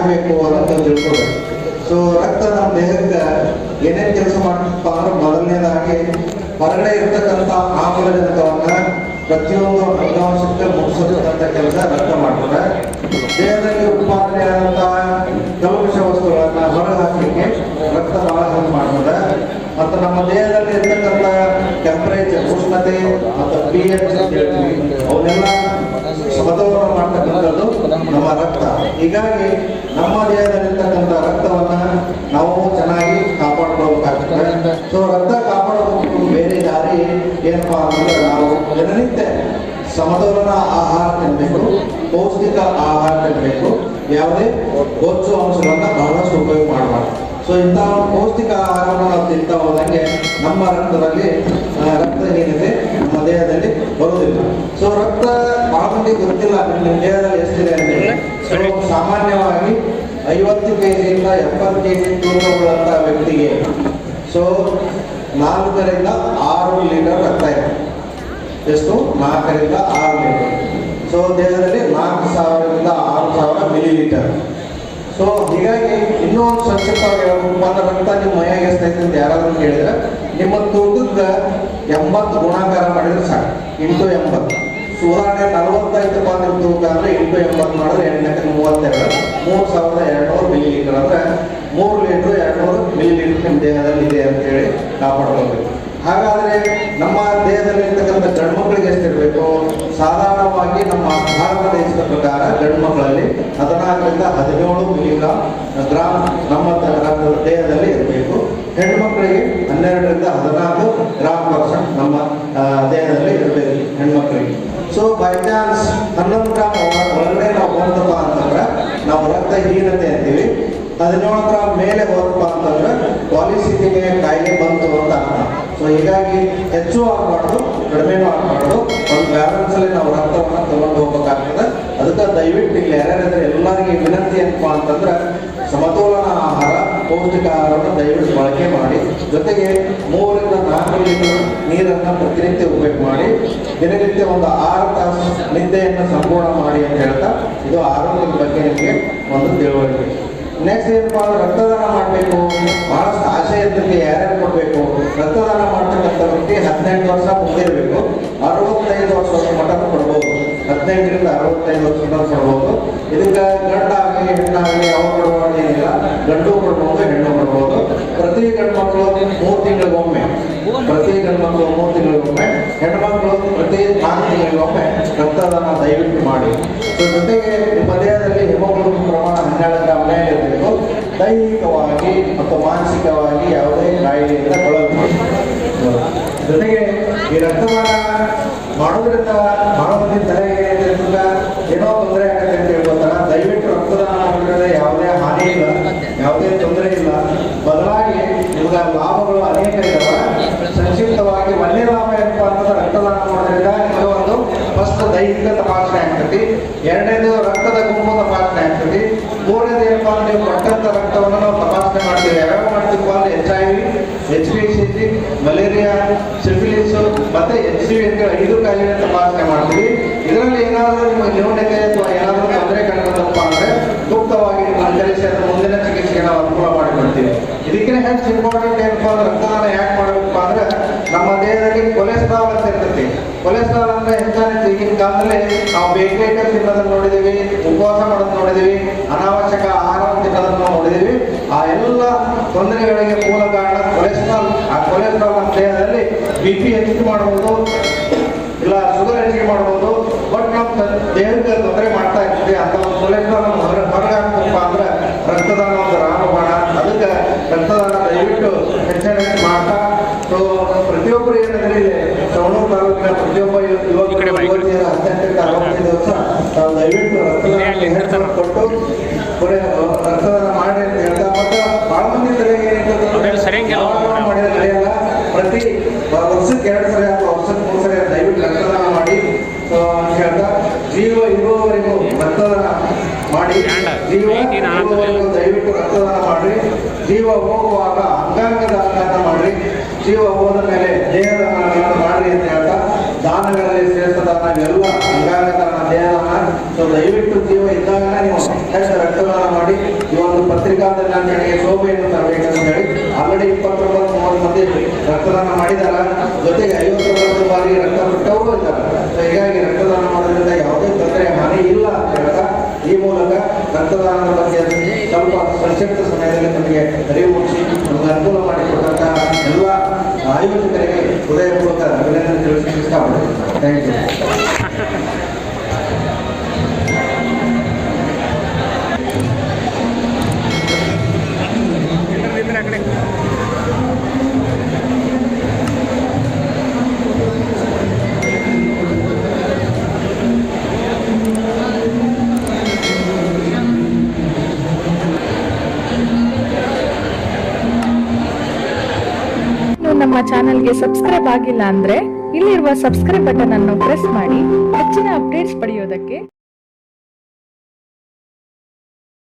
ಬೇಕು ಅಂತ ತಿಳ್ಕೋಬೇಕು. ಸೊ ರಕ್ತ ನಮ್ಮ ದೇಹಕ್ಕೆ ಏನೇನು ಕೆಲಸ ಮಾಡಪ್ಪ ಅಂದ್ರೆ ಮೊದಲನೇದಾಗಿ ಹೊರಗಡೆ ಇರ್ತಕ್ಕಂಥ ಆಮ್ಲಜನಕವನ್ನ ಪ್ರತಿಯೊಂದು ಅಂಗಾಂಶಕ್ಕೆ ಮುಗಿಸತಕ್ಕಂಥ ಕೆಲಸ ರಕ್ತ ಮಾಡ್ತಾರೆ. ದೇಹದಲ್ಲಿ ಉತ್ಪಾದನೆ ಆದಂತಹ ಕಲ್ಮಶ ವಸ್ತುಗಳನ್ನ ಹೊರಗೆ ಹಾಕಲಿಕ್ಕೆ ರಕ್ತ ಬಹಳ ಹೆಲ್ಪ್ ಮಾಡ್ತದೆ. ಮತ್ತು ನಮ್ಮ ದೇಹದಲ್ಲಿ ಇರ್ತಕ್ಕಂಥ ಟೆಂಪರೇಚರ್, ಉಷ್ಣತೆ ಮತ್ತು pH ಅವನ್ನೆಲ್ಲ ಸಮತೋಲನ ಮಾಡ್ತಕ್ಕಂಥದ್ದು ನಮ್ಮ ರಕ್ತ. ಹೀಗಾಗಿ ನಮ್ಮ ದೇಹದಲ್ಲಿರ್ತಕ್ಕಂಥ ರಕ್ತವನ್ನ ನಾವು ಚೆನ್ನಾಗಿ ಕಾಪಾಡ್ಕೊಳ್ಬೇಕಾಗ್ತದೆ. ಸೊ ರಕ್ತ ಕಾಪಾಡೋದಕ್ಕೆ ಬೇರೆ ದಾರಿ ಏನಪ್ಪಾ ಅಂದ್ರೆ ನಾವು ದಿನನಿತ್ಯ ಸಮತೋಲನ ಆಹಾರ ತಿನ್ನಬೇಕು, ಪೌಷ್ಟಿಕ ಆಹಾರ ತಿನ್ನಬೇಕು, ಯಾವುದೇ ಬೊಜ್ಜು ಅಂಶಗಳನ್ನ ಬಹಳಷ್ಟು ಉಪಯೋಗ ಮಾಡಬಾರ್ದು. ಸೊ ಇಂತಹ ಪೌಷ್ಟಿಕ ಆಹಾರವನ್ನು ನಾವು ತಿಂತಾ ಹೋದಂಗೆ ನಮ್ಮ ರಕ್ತದಲ್ಲಿ ರಕ್ತಹೀನತೆ ನಮ್ಮ ದೇಹದಲ್ಲಿ ಬರುವುದಿಲ್ಲ. ಸೊ ರಕ್ತ ಬಹಳ ಮಂದಿ ಗೊತ್ತಿಲ್ಲ ನಿಮ್ಮ ದೇಹದಲ್ಲಿ ಎಷ್ಟಿದೆ ಅಂತ. ಸೊ ಸಾಮಾನ್ಯವಾಗಿ 50 kg 70 kg ತೂಕವುಳ್ಳಂತ ವ್ಯಕ್ತಿಗೆ ಸೊ 4 ರಿಂದ 6 ಲೀಟರ್ ರಕ್ತ ಇದೆ. ಎಷ್ಟು? 4 ರಿಂದ 6 ಲೀಟರ್. ಸೊ ದೇಹದಲ್ಲಿ 4000 ರಿಂದ 6000 ಮಿಲಿಲೀಟರ್. ಸೊ ಹೀಗಾಗಿ ಇನ್ನೂ ಒಂದು ಸಂಕ್ಷಿಪ್ತವಾಗಿ ಹೇಳ್ಬೇಕು ಅಂದ್ರೆ ರಕ್ತ ನಿಮ್ಮ ಮೈಯಾಗ ಎಷ್ಟೈತೆ ಅಂತ ಯಾರಾದ್ರೂ ಕೇಳಿದ್ರೆ ನಿಮ್ಮ ತೂಕಕ್ಕೆ 80 ಗುಣಾಕಾರ ಮಾಡಿದ್ರೆ ಸಾಕು. ಇಂಟು 80. ಉದಾಹರಣೆ 45 ಅಂದ್ರೆ ತೂಕ ಅಂದ್ರೆ ಇಂಟು 80 ಮಾಡಿದ್ರೆ 832 3200 ಮಿಲಿಲೀಟರ್ ಅಂದ್ರೆ 3 ಲೀಟರ್ 200 ಮಿಲಿಲೀಟರ್ ನಿಮ್ಮ ದೇಹದಲ್ಲಿ ಇದೆ ಅಂತ ಹೇಳಿ ಕಾಪಾಡ್ಕೊಳ್ಬೇಕು. ಹಾಗಾದ್ರೆ ನಮ್ಮ ದೇಹದಲ್ಲಿ ಇರ್ತಕ್ಕಂಥ ಗಂಡು ಮಕ್ಕಳಿಗೆ ಎಷ್ಟಿರಬೇಕು? ಸಾಧಾರಣವಾಗಿ ನಮ್ಮ ಭಾರತ ದೇಶದ ಪ್ರಕಾರ ಗಂಡು ಮಕ್ಕಳಲ್ಲಿ 14 ರಿಂದ 17 ಮಿಲಿಗ್ರಾಮ್ ನಮ್ಮ ದೇಹದಲ್ಲಿ ಇರಬೇಕು. ಹೆಣ್ಣು ಮಕ್ಕಳಿಗೆ 12 ರಿಂದ 14 ಗ್ರಾಮ್% ನಮ್ಮ ದೇಹದಲ್ಲಿ ಇರಬೇಕು ಹೆಣ್ಮಕ್ಳಿಗೆ. ಸೊ ಬೈ ಚಾನ್ಸ್ 11 ಗ್ರಾಮ್ ಒಳಗಡೆ ನಾವು ಹೋದಪ್ಪ ಅಂತಂದ್ರೆ ನಾವು ರಕ್ತಹೀನತೆ ಅಂತೀವಿ. 17 ಗ್ರಾಮ್ ಮೇಲೆ ಹೋದಪ್ಪ ಅಂತಂದ್ರೆ ಪಾಲಿಸಿಟಿಗೆ ಕಾಯಿಲೆ ಬಂತು ಅಂತ ಅರ್ಥ. ಸೊ ಹೀಗಾಗಿ ಹೆಚ್ಚು ಆಗಬಾರ್ದು, ಕಡಿಮೆನೂ ಆಗಬಾರ್ದು, ಒಂದು ಬ್ಯಾಲೆನ್ಸ್ ಅಲ್ಲಿ ನಾವು ರಕ್ತವನ್ನ ತಗೊಂಡು ಹೋಗ್ಬೇಕಾಗ್ತದೆ. ಅದಕ್ಕೆ ದಯವಿಟ್ಟು ಇಲ್ಲಿ ಯಾರ್ಯಾರಿದ್ರೆ ಎಲ್ಲರಿಗೆ ವಿನಂತಿ ಏನಪ್ಪಾ ಅಂತಂದ್ರೆ ಸಮತೋಲನ ಆಹಾರ, ಪೌಷ್ಟಿಕ ಆಹಾರವನ್ನು ದಯವಿಟ್ಟು ಬಳಕೆ ಮಾಡಿ. ಜೊತೆಗೆ 3 ರಿಂದ 4 ಲೀಟರ್ ನೀರನ್ನು ಪ್ರತಿನಿತ್ಯ ಉಪಯೋಗ ಮಾಡಿ. ದಿನನಿತ್ಯ ಒಂದು 6 ತಾಸು ನಿದ್ದೆಯನ್ನು ಸಂಪೂರ್ಣ ಮಾಡಿ ಅಂತ ಹೇಳ್ತಾ ಇದು ಆರೋಗ್ಯದ ಬಗ್ಗೆ ನಿಮಗೆ ಒಂದು ತಿಳುವಳಿಕೆ. ನೆಕ್ಸ್ಟ್ ಏನಪ್ಪಾ ಅಂದ್ರೆ ರಕ್ತದಾನ ಮಾಡಬೇಕು. ಬಹಳಷ್ಟು ಆಸೆ ಇರ್ತದೆ, ಯಾರ್ಯಾರು ಕೊಡಬೇಕು? ರಕ್ತದಾನ ಮಾಡ್ತಕ್ಕಂಥ ವ್ಯಕ್ತಿ 18 ವರ್ಷ ಮುಗಿದಿರಬೇಕು. 65 ವರ್ಷದ ಮಟನ ಕೊಡ್ಬೋದು. 15 ರಿಂದ 65 ವರ್ಷದ ಕೊಡ್ಬೋದು. ಇದಕ್ಕೆ ಗಂಡಾಗಲಿ ಹೆಣ್ಣಾಗಲಿ ಅವ್ರು ಕೊಡುವಾಗ ಏನಿಲ್ಲ, ಗಂಡು ಕೊಡ್ಬೋದು, ಹೆಣ್ಣು ಕೊಡ್ಬೋದು. ಪ್ರತಿ ಗಂಡು ಮಕ್ಕಳು 3 ತಿಂಗಳಿಗೊಮ್ಮೆ, ಪ್ರತಿ ಗಂಡು ಮಕ್ಕಳು 3 ತಿಂಗಳಿಗೊಮ್ಮೆ, ಹೆಣ್ಮಕ್ಳು ಪ್ರತಿ 4 ತಿಂಗಳಿಗೊಮ್ಮೆ ರಕ್ತದಾನ ದಯವಿಟ್ಟು ಮಾಡಿ. ಸೊ ಜೊತೆಗೆ ನಿಮ್ಮ ದೇಹದಲ್ಲಿ ಹಿಮೋಗ್ಲೋಬಿನ್ ಪ್ರಮಾಣ 12 ಗ್ರಾಮ್ ಮೇಲೆ ಇರಬೇಕು. ದೈಹಿಕವಾಗಿ ಮತ್ತು ಮಾನಸಿಕವಾಗಿ ಯಾವುದೇ ಕಾಯಿಲೆಯಿಂದ ಬಳಲಬೇಕು. ಜೊತೆಗೆ ಈ ರಕ್ತದಾನ ಮಾಡೋದ್ರಿಂದ ಬಹಳ ಮಂದಿ ತಲೆಗೆ ಏನೋ ತೊಂದರೆ ಆಗುತ್ತೆ ಅಂತ ಹೇಳ್ಬೋದಾರ. ದಯವಿಟ್ಟು ರಕ್ತದಾನ ಮಾಡಿದ್ರೆ ಯಾವುದೇ ಹಾನಿ ಇಲ್ಲ, ಯಾವುದೇ ತೊಂದರೆ ಇಲ್ಲ. ಬದಲಾಗಿ ನಿಮ್ಗೆ ಲಾಭಗಳು ಅನೇಕ ಇದಾವೆ. ಸಂಕ್ಷಿಪ್ತವಾಗಿ ಒಂದೇ ಲಾಭ ಏನಪ್ಪಾ ಅಂತಂದ್ರೆ ರಕ್ತದಾನ ಮಾಡೋದ್ರಿಂದ ನಿಮಗೆ ಒಂದು ಫಸ್ಟ್ ದೈಹಿಕ ತಪಾಸಣೆ ಆಗ್ತದೆ, ಎರಡನೇದು ರಕ್ತದ ಗುಂಪು ತಪಾಸಣೆ ಆಗ್ತದೆ, ಮೂರನೇದು ಏನಪ್ಪಾ ಅಂದ್ರೆ ನೀವು ಕೊಟ್ಟಂತ ರಕ್ತವನ್ನು ನಾವು ತಪಾಸಣೆ ಮಾಡ್ತೀವಿ. ಯಾವ್ಯಾವ ಮಾಡ್ತೀವಿ ಅಂದ್ರೆ HIV, HPV, ಮಲೇರಿಯಾ, ಸಿಫಿಲಿಸ್ ಮತ್ತೆ HCV ಅಂತ 5 ಕಾಯಿಲೆ ತಪಾಸಣೆ ಮಾಡ್ತೀವಿ. ಇದರಲ್ಲಿ ಏನಾದರೂ ನಿಮಗೆ ನ್ಯೂನತೆ ಅಥವಾ ಏನಾದರೂ ತೊಂದರೆ ಕಂಡುಬಂದಪ್ಪ ಅಂದ್ರೆ ಸೂಕ್ತವಾಗಿ ಕಳಿಸಿ ಅದರ ಮುಂದಿನ ಚಿಕಿತ್ಸೆಗೆ ನಾವು ಅನುಕೂಲ ಮಾಡಿಕೊಡ್ತೀವಿ. ಇದಕ್ಕಿಂತ ಹೆಚ್ಚು ಇಂಪಾರ್ಟೆಂಟ್ ಏನಪ್ಪಾ ಅಂದ್ರೆ ರಕ್ತದಾನ ಯಾಕೆ ಮಾಡಬೇಕಪ್ಪ ಅಂದ್ರೆ ನಮ್ಮ ದೇಹದಲ್ಲಿ ಕೊಲೆಸ್ಟ್ರಾಲ್ ಅಂತ ಇರ್ತೈತಿ. ಕೊಲೆಸ್ಟ್ರಾಲ್ ಅಂದ್ರೆ ಹೆಚ್ಚಾಗಿ ಈಗಿನ ಕಾಲದಲ್ಲಿ ನಾವು ಬೇಕೇಕ ತಿನ್ನೋದನ್ನು ನೋಡಿದೀವಿ, ಉಪವಾಸ ಮಾಡೋದನ್ನ ನೋಡಿದೀವಿ, ಅನಾವಶ್ಯಕ ಆಹಾರ ತಿನ್ನೋದನ್ನು ನೋಡಿದೀವಿ. ಆ ಎಲ್ಲ ತೊಂದರೆಗಳಿಗೆ ಮೂಲ ಕಾರಣ ಕೊಲೆಸ್ಟ್ರಾಲ್. ಆ ಕೊಲೆಸ್ಟ್ರಾಲ್ ನಮ್ಮ ದೇಹದಲ್ಲಿ BP ಹೆಚ್ಚಿಗೆ ಮಾಡಬಹುದು, ಇಲ್ಲ ಶುಗರ್ ಹೆಚ್ಚಿಗೆ ಮಾಡಬಹುದು. ಬಟ್ ನಮ್ಮ ದೇಹಕ್ಕೆ ತೊಂದರೆ ಮಾಡ್ತಾ ಇರ್ತೀವಿ. ಅಂತ ಒಂದು ಕೊಲೆಸ್ಟ್ರಾಲ್ ಹೊರಗೆ ಹಾಕಪ್ಪ ಅಂದ್ರೆ ರಕ್ತದಾನ ಒಂದು ರಾಮಬಾಣ. ಅದಕ್ಕೆ ರಕ್ತದಾನ ದಯವಿಟ್ಟು ಹೆಚ್ಚು ಮಾಡ್ತಾ ಪ್ರತಿಯೊಬ್ಬರು ಏನಂದ್ರೆ ಇಲ್ಲಿ ಸವಣೂರು ತಾಲೂಕಿನ ಪ್ರತಿಯೊಬ್ಬ ಯುವಕರು 18 ರಿಂದ 65 ವರ್ಷ ನಾವು ದಯವಿಟ್ಟು ರಕ್ತದಾನ ಕೊಟ್ಟು ರಕ್ತದಾನ ಮಾಡಿ ಅಂತ ಹೇಳ್ತಾ. ಮತ್ತೆ ಬಹಳ ಮಂದಿ ತಲೆಗೆ ಮಾಡಿದ ನಡೆಯಲ್ಲ. ಪ್ರತಿ ವರ್ಷಕ್ಕೆ 2 ಸರಿ ಅಥವಾ ವರ್ಷಕ್ಕೆ 3 ಸರಿ ದಯವಿಟ್ಟು ರಕ್ತದಾನ ಮಾಡಿ ಅಂತ ಹೇಳ್ತಾ, ಜೀವ ಇರುವವರೆಗೂ ರಕ್ತದಾನ ಮಾಡಿ, ಜೀವ ಇರುವವರೆಗೂ ದಯವಿಟ್ಟು ರಕ್ತದಾನ ಮಾಡಿ. ಜೀವ ಹೋಗುವಾಗ ಅಂಗಾಂಗ ದಾನ ಮಾಡ್ರಿ, ಜೀವ ಹೋದ ಮೇಲೆ ದೇಹದ ಮಾಡ್ರಿ ಅಂತ ಹೇಳ್ತಾ, ದಾನಗಳಲ್ಲಿ ಶ್ರೇಷ್ಠ ದಾನ ಎಲ್ಲ ಅಂಗಾಂಗ ದಾನ, ದೇಹದಾನ. ಸೊ ದಯವಿಟ್ಟು ಜೀವ ಇದ್ದಾಗ ನೀವು ಹೆಚ್ಚು ರಕ್ತದಾನ ಮಾಡಿ. ಸಿಕ್ಕಾದಿಲ್ಲ ಅಂತ ಹೇಳಿ ಶೋಭೆಯನ್ನು ತರಬೇಕಂತ ಹೇಳಿ ಆಲ್ರೆಡಿ 29-30 ಮಂದಿ ರಕ್ತದಾನ ಮಾಡಿದಾರ. ಜೊತೆಗೆ 59 ಬಾರಿ ರಕ್ತ ಬಿಟ್ಟವರು ಇದ್ದಾರೆ. ಹೀಗಾಗಿ ರಕ್ತದಾನ ಮಾಡೋದ್ರಿಂದ ಯಾವುದೇ ತೊಂದರೆ ಹಾನಿ ಇಲ್ಲ ಅಂತ ಹೇಳ್ತಾ ಈ ಮೂಲಕ ರಕ್ತದಾನದ ಬಗ್ಗೆ ಸ್ವಲ್ಪ ಸಂಕ್ಷಿಪ್ತ ಸಮಯದಲ್ಲಿ ನಮಗೆ ಅರಿವು ಮೂಡಿಸಿ ನಮಗೆ ಅನುಕೂಲ ಮಾಡಿಕೊಟ್ಟಂತಹ ಎಲ್ಲ ಆಯೋಜಕರಿಗೆ ಹೃದಯಪೂರ್ವಕ ಅಭಿನಂದನೆ ತಿಳಿಸಲಿಕ್ಕೆ ಇಷ್ಟಪಡ್ತೀನಿ. Thank you. ನಮ್ಮ ಚಾನೆಲ್ಗೆ ಸಬ್ಸ್ಕ್ರೈಬ್ ಆಗಿಲ್ಲ ಅಂದ್ರೆ ಇಲ್ಲಿರುವ ಸಬ್ಸ್ಕ್ರೈಬ್ ಬಟನ್ ಅನ್ನು ಪ್ರೆಸ್ ಮಾಡಿ ಹೆಚ್ಚಿನ ಅಪ್ಡೇಟ್ಸ್ ಪಡೆಯೋದಕ್ಕೆ.